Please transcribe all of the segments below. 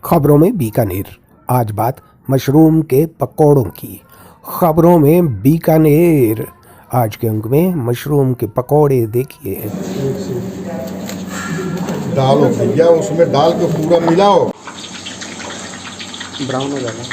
खबरों में बीकानेर। आज बात मशरूम के पकौड़ों की। खबरों में बीकानेर। आज के अंक में मशरूम के पकौड़े देखिए। डालो भैया, उसमें डाल के पूरा मिलाओ। ब्राउन हो जाएगा।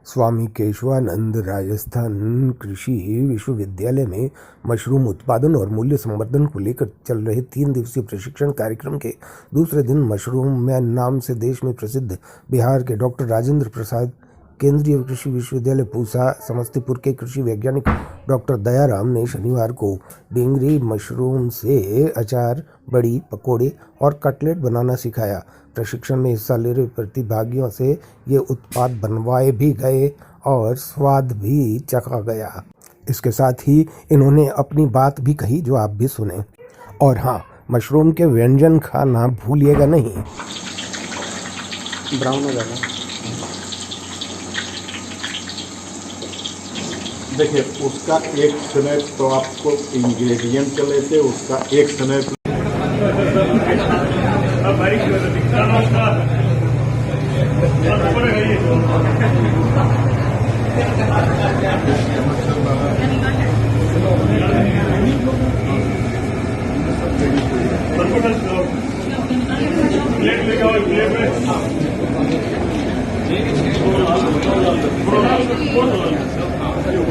स्वामी केशवानंद राजस्थान कृषि विश्वविद्यालय में मशरूम उत्पादन और मूल्य संवर्धन को लेकर चल रहे 3 दिवसीय प्रशिक्षण कार्यक्रम के दूसरे दिन मशरूम मैन नाम से देश में प्रसिद्ध बिहार के डॉक्टर राजेंद्र प्रसाद, केंद्रीय कृषि विश्वविद्यालय पूसा समस्तीपुर के कृषि वैज्ञानिक डॉक्टर दयाराम ने शनिवार को डिंगरी मशरूम से अचार, बड़ी, पकौड़े और कटलेट बनाना सिखाया। प्रशिक्षण में हिस्सा ले रहे प्रतिभागियों से ये उत्पाद बनवाए भी गए और स्वाद भी चखा गया। इसके साथ ही इन्होंने अपनी बात भी कही जो आप भी सुने। और हाँ, मशरूम के व्यंजन खाना भूलिएगा नहीं। ब्राउन हो जाएगा। देखिए, उसका एक स्नैप तो आपको इंग्रेडिएंट के लेते, उसका एक स्नैप हो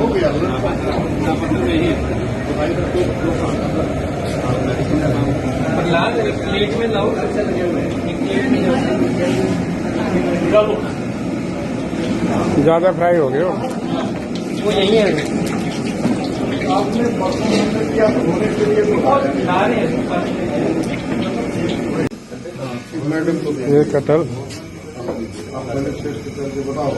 गया। प्लेट में लाओ। ज़्यादा फ्राई हो गया वो यही है। आपने होने के लिए मैडम तो ये कटहल आप पहले टेस्ट करके बताओ।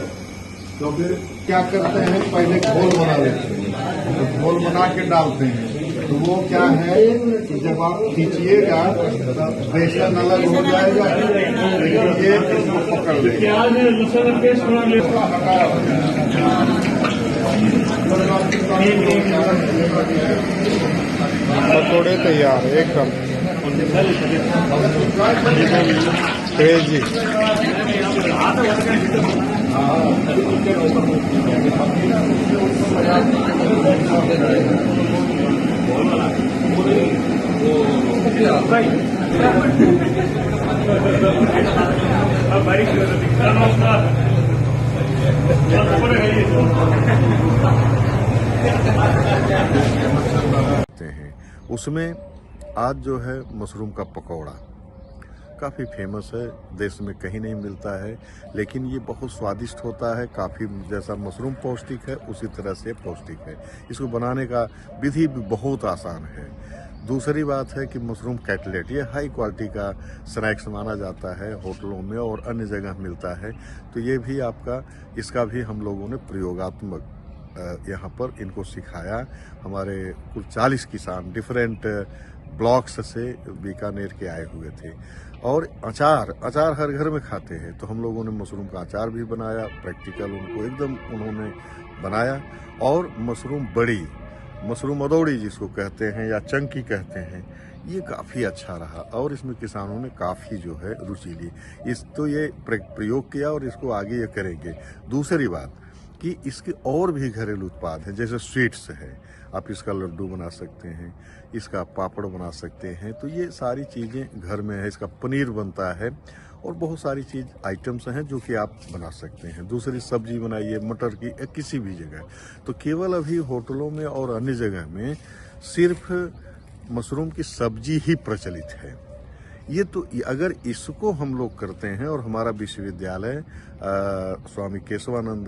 तो फिर क्या करते हैं, पहले घोल बना लेते हैं, तो घोल बना के डालते हैं। तो वो क्या है कि जब आप खींचिएगा तो बेसन अलग हो जाएगा, लेकिन ये इसको पकड़ लेगा। पकौड़े तैयार एकदम क्रेजी। उसमें आज जो है मशरूम का पकौड़ा काफ़ी फेमस है, देश में कहीं नहीं मिलता है, लेकिन ये बहुत स्वादिष्ट होता है। काफ़ी जैसा मशरूम पौष्टिक है उसी तरह से पौष्टिक है। इसको बनाने का विधि भी बहुत आसान है। दूसरी बात है कि मशरूम कटलेट ये हाई क्वालिटी का स्नैक्स माना जाता है, होटलों में और अन्य जगह मिलता है। तो ये भी इसका भी हम लोगों ने प्रयोगात्मक यहाँ पर इनको सिखाया। हमारे कुल 40 किसान डिफरेंट ब्लॉक्स से बीकानेर के आए हुए थे। और अचार हर घर में खाते हैं, तो हम लोगों ने मशरूम का अचार भी बनाया, प्रैक्टिकल उनको एकदम उन्होंने बनाया। और मशरूम अदौड़ी जिसको कहते हैं या चंकी कहते हैं, ये काफ़ी अच्छा रहा और इसमें किसानों ने काफ़ी जो है रुचि ली। ये प्रयोग किया और इसको आगे ये करेंगे। दूसरी बात कि इसके और भी घरेलू उत्पाद हैं, जैसे स्वीट्स है, आप इसका लड्डू बना सकते हैं, इसका पापड़ बना सकते हैं। तो ये सारी चीज़ें घर में है, इसका पनीर बनता है और बहुत सारी आइटम्स हैं जो कि आप बना सकते हैं। दूसरी सब्जी बनाइए मटर की या किसी भी जगह। तो केवल अभी होटलों में और अन्य जगह में सिर्फ मशरूम की सब्जी ही प्रचलित है। ये तो अगर इसको हम लोग करते हैं और हमारा विश्वविद्यालय स्वामी केशवानंद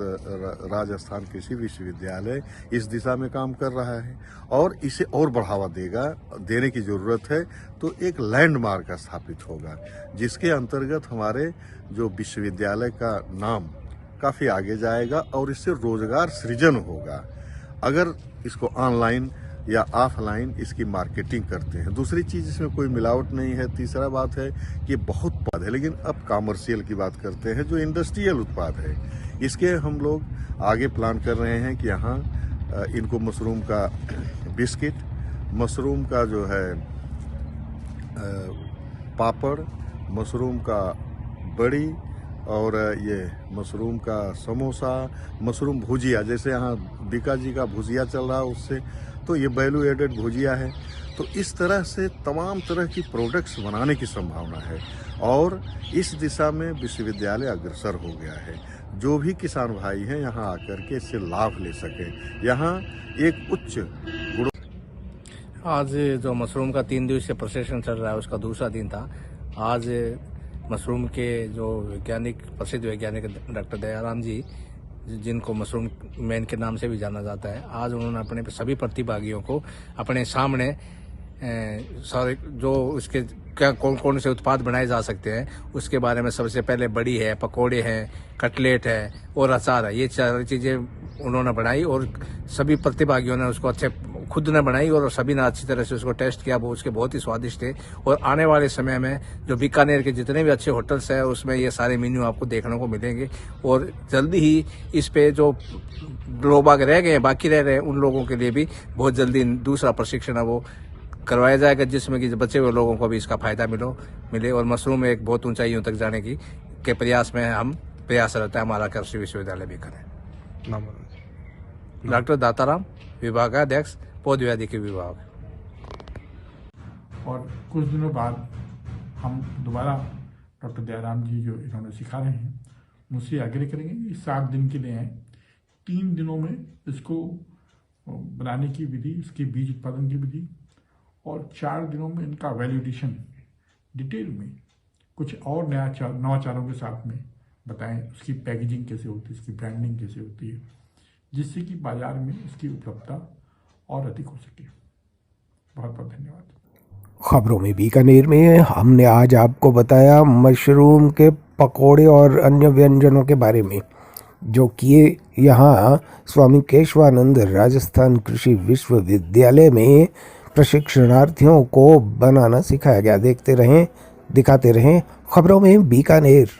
राजस्थान कृषि विश्वविद्यालय इस दिशा में काम कर रहा है और इसे और बढ़ावा देने की ज़रूरत है। तो एक लैंडमार्क स्थापित होगा जिसके अंतर्गत हमारे जो विश्वविद्यालय का नाम काफ़ी आगे जाएगा और इससे रोजगार सृजन होगा अगर इसको ऑनलाइन या ऑफलाइन इसकी मार्केटिंग करते हैं। दूसरी चीज़ इसमें कोई मिलावट नहीं है। तीसरा बात है कि बहुत उत्पाद है, लेकिन अब कॉमर्शियल की बात करते हैं जो इंडस्ट्रियल उत्पाद है। इसके हम लोग आगे प्लान कर रहे हैं कि यहाँ इनको मशरूम का बिस्किट, मशरूम का जो है पापड़, मशरूम का बड़ी और ये मशरूम का समोसा, मशरूम भुजिया, जैसे यहाँ बीका जी का भुजिया चल रहा है उससे, तो ये वैल्यू एडेड भुजिया है। तो इस तरह से तमाम तरह की प्रोडक्ट्स बनाने की संभावना है और इस दिशा में विश्वविद्यालय अग्रसर हो गया है। जो भी किसान भाई हैं यहाँ आकर के इससे लाभ ले सकें। यहाँ एक उच्च गुण आज जो मशरूम का 3 दिवसीय प्रशिक्षण चल रहा है उसका दूसरा दिन था। आज मशरूम के जो वैज्ञानिक, प्रसिद्ध वैज्ञानिक डॉक्टर दयाराम जी, जिनको मशरूम मैन के नाम से भी जाना जाता है, आज उन्होंने अपने सभी प्रतिभागियों को अपने सामने सारे जो उसके क्या कौन कौन से उत्पाद बनाए जा सकते हैं उसके बारे में, सबसे पहले बड़ी है, पकोड़े हैं, कटलेट है और अचार है, ये 4 चीज़ें उन्होंने बनाई और सभी प्रतिभागियों ने उसको अच्छे खुद ने बनाई और सभी ने अच्छी तरह से उसको टेस्ट किया। वो उसके बहुत ही स्वादिष्ट थे और आने वाले समय में जो बीकानेर के जितने भी अच्छे होटल्स हैं उसमें ये सारे मेन्यू आपको देखने को मिलेंगे और जल्दी ही इस पे जो लोग रह गए हैं, बाकी रह रहे हैं, उन लोगों के लिए भी बहुत जल्दी दूसरा प्रशिक्षण है वो करवाया जाएगा, जिसमें कि बचे हुए लोगों को भी इसका फायदा मिले और मशरूम एक बहुत ऊंचाइयों तक जाने के प्रयास में हम प्रयासरत है हमारा कृषि विश्वविद्यालय बीकानेर। डॉक्टर दाताराम, विभागाध्यक्ष, पौधविज्ञान विभाग। और कुछ दिनों बाद हम दोबारा डॉक्टर दयाराम जी जो इन्होंने सिखा रहे हैं मुझसे आग्रह करेंगे कि 7 दिन के लिए हैं, 3 दिनों में इसको बनाने की विधि, इसके बीज उत्पादन की विधि और 4 दिनों में इनका वैल्यूएडिशन डिटेल में कुछ और नवाचारों के साथ में बताएं। उसकी पैकेजिंग कैसे होती है, इसकी ब्रांडिंग कैसे होती है, जिससे कि बाजार में इसकी उपलब्धता और अधिक हो सके। बहुत बहुत धन्यवाद। खबरों में बीकानेर में हमने आज आपको बताया मशरूम के पकोड़े और अन्य व्यंजनों के बारे में, जो किए यहाँ स्वामी केशवानंद राजस्थान कृषि विश्वविद्यालय में प्रशिक्षणार्थियों को बनाना सिखाया गया। देखते रहें, दिखाते रहें खबरों में बीकानेर।